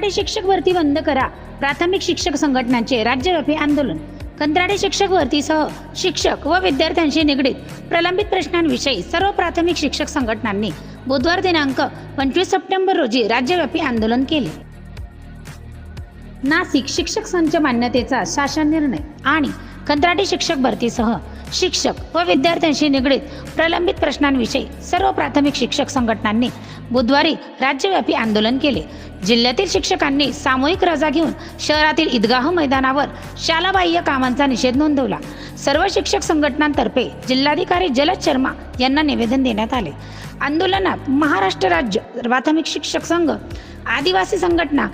कंत्राटी शिक्षक भरती बंद करा, प्राथमिक शिक्षक संघटनांचे राज्यव्यापी आंदोलन। कंत्राटी शिक्षक भरतीसह शिक्षक व विद्यार्थ्यांशी निगडीत प्रलंबित प्रश्नांविषयी सर्व प्राथमिक शिक्षक संघटनांनी बुधवार दिनांक 25 सप्टेंबर रोजी राज्यव्यापी आंदोलन केले। नाशिक शिक्षक संच मान्यतेचा शासन निर्णय आणि कंत्राटी शिक्षक भरतीसह शिक्षक व विद्यार्थ्यांशी निगडीत प्रलंबित प्रश्नांविषयी सर्व प्राथमिक शिक्षक संघटनांनी बुधवारी राज्यव्यापी आंदोलन केले। जिल्ह्यातील शिक्षकांनी सामूहिक रजा घेऊन शहरातील ईदगाह मैदानावर शालाबाह्य कामांचा निषेध नोंदवला। सर्व शिक्षक संघटनांतर्फे जिल्हाधिकारी जलद शर्मा यांना निवेदन देण्यात आले। आंदोलनात महाराष्ट्र राज्य प्राथमिक शिक्षक संघ, आदिवासी संघटना,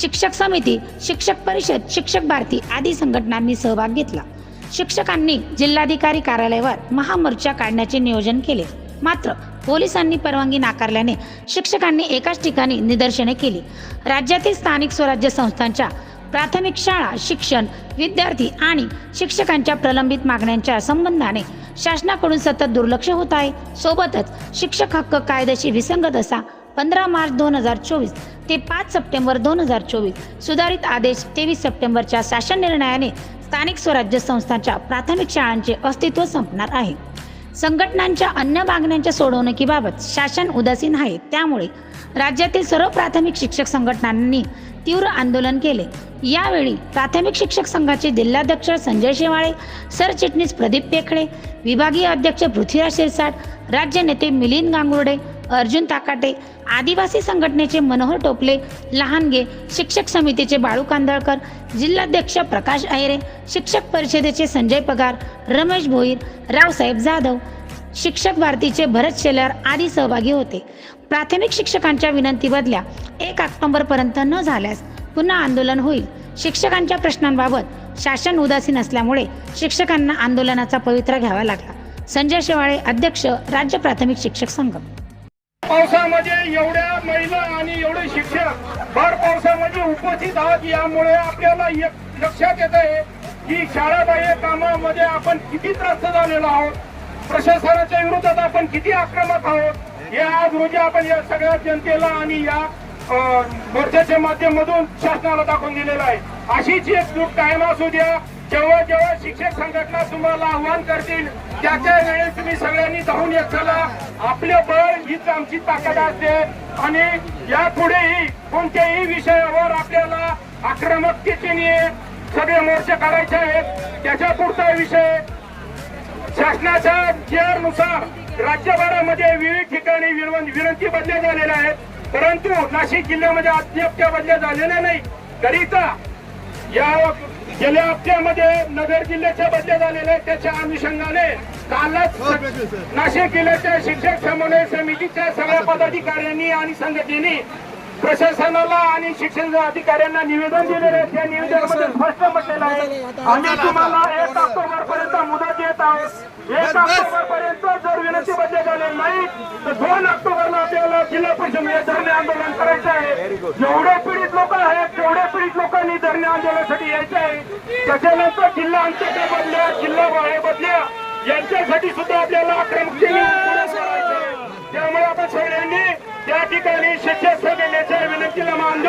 शिक्षक समिती, शिक्षक परिषद, शिक्षक भारती आदी संघटनांनी सहभाग घेतला। शिक्षकांनी जिल्हाधिकारी कार्यालयावर महामोर्चा काढण्याचे नियोजन केले, मात्र पोलिसांनी परवानगी नाकारल्याने शिक्षकांनी एकाच ठिकाणी निदर्शने केली। राज्यातील स्थानिक स्वराज्य संस्थांच्या प्राथमिक शाळा शिक्षण, विद्यार्थी आणि शिक्षकांच्या प्रलंबित मागण्यांच्या संबंधाने शासनाकडून सतत दुर्लक्ष होत आहे। सोबतच शिक्षक हक्क कायद्याशी विसंगत असा 15 मार्च 2024 ते 5 सप्टेंबर 2024 सुधारित आदेश 23 सप्टेंबरच्या शासन निर्णयाने स्थानिक स्वराज्य संस्थांच्या प्राथमिक शाळांचे अस्तित्व संपणार आहे। संघटनांच्या अन्य मागण्यांच्या सोडवणुकीबाबत शासन उदासीन आहे, त्यामुळे राज्यातील सर्व प्राथमिक शिक्षक संघटनांनी तीव्र आंदोलन केले। यावेळी प्राथमिक शिक्षक संघाचे जिल्हाध्यक्ष संजय शेवाळे, सरचिटणीस प्रदीप पेखळे, विभागीय अध्यक्ष पृथ्वीराज शिरसाट, राज्य नेते मिलिंद गांगुर्डे, अर्जुन ताकाटे, आदिवासी संघटनेचे मनोहर टोपले लहानगे, शिक्षक समितीचे बाळू कांदळकर, जिल्हाध्यक्ष प्रकाश अहिरे, शिक्षक परिषदेचे संजय पगार, रमेश भोईर, रावसाहेब जाधव, शिक्षक भारतीचे भरत शेलार आदी सहभागी होते। प्राथमिक शिक्षकांच्या विनंती बदल्या 1 ऑक्टोबर पर्यंत न झाल्यास पुन्हा आंदोलन होईल। शिक्षकांच्या प्रश्नांबाबत शासन उदासीन असल्यामुळे शिक्षकांना आंदोलनाचा पवित्रा घ्यावा लागला। संजय शेवाळे, अध्यक्ष, राज्य प्राथमिक शिक्षक संघ। पावसामध्ये एवढ्या महिला आणि एवढे शिक्षक भर पावसामध्ये उपस्थित आहात, यामुळे आपल्याला लक्षात येत आहे की शाळाबाह्य कामामध्ये आपण किती त्रस्त झालेलो आहोत, प्रशासनाच्या विरोधात आपण किती आक्रमक आहोत हे आज रोजी आपण या सगळ्या जनतेला आणि या मोर्चाच्या माध्यमातून शासनाला दाखवून दिलेला आहे। अशीच एक लूट कायम असू द्या। जेव्हा जेव्हा शिक्षक संघटना तुम्हाला आव्हान करतील त्याच्या वेळेस तुम्ही सगळ्यांनी धावून येत चला। आपले बळ हीच आमची ताकद असते आणि यापुढेही कोणत्याही विषयावर आपल्याला आक्रमकतेने सगळे मोर्चे काढायचे आहेत। त्याच्या पुढचा विषय शासनाच्या नुसार राज्यभरामध्ये विविध ठिकाणी विनंती बदल्या झालेल्या आहेत, परंतु नाशिक जिल्ह्यामध्ये अद्याप त्या बदल्या झालेल्या नाही। करिता या गेल्या हप्त्यामध्ये नगर जिल्ह्याच्या बदल्या झालेल्या आहेत। त्याच्या अनुषंगाने कालच नाशिक जिल्ह्याच्या शिक्षक समन्वय समितीच्या सगळ्या पदाधिकाऱ्यांनी आणि संघटनेने प्रशासनाला आणि शिक्षण अधिकाऱ्यांना निवेदन दिलेले आहे। त्या निवेदनामध्ये स्पष्ट म्हटलेलं आहे आम्ही तुम्हाला 1 ऑक्टोबर पर्यंत मुदत देत आहोत। 1 ऑक्टोबर पर्यंत जर विनंती बदल्या झाले नाही तर 2 ऑक्टोबरला आपल्याला जिल्हा परिषदेमध्ये धरणे आंदोलन करायचं आहे। जेवढे पीडित लोक आहेत तेवढ्या पीडित लोकांनी धरणे आंदोलनासाठी यायचे आहे। त्याच्यानंतर जिल्हा अंतर्गत बदल्या, जिल्हा बाहेर बदल्या यांच्यासाठी सुद्धा आपल्याला आक्रमकतेने करायचं आहे। त्यामुळे आपण सगळ्यांनी त्या ठिकाणी शिक्षक संघटनेच्या विनंतीला मान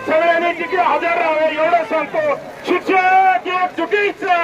सगळ्यांनी तिथे हजर राहावे एवढं सांगतो। शिक्षक एकजुटीचा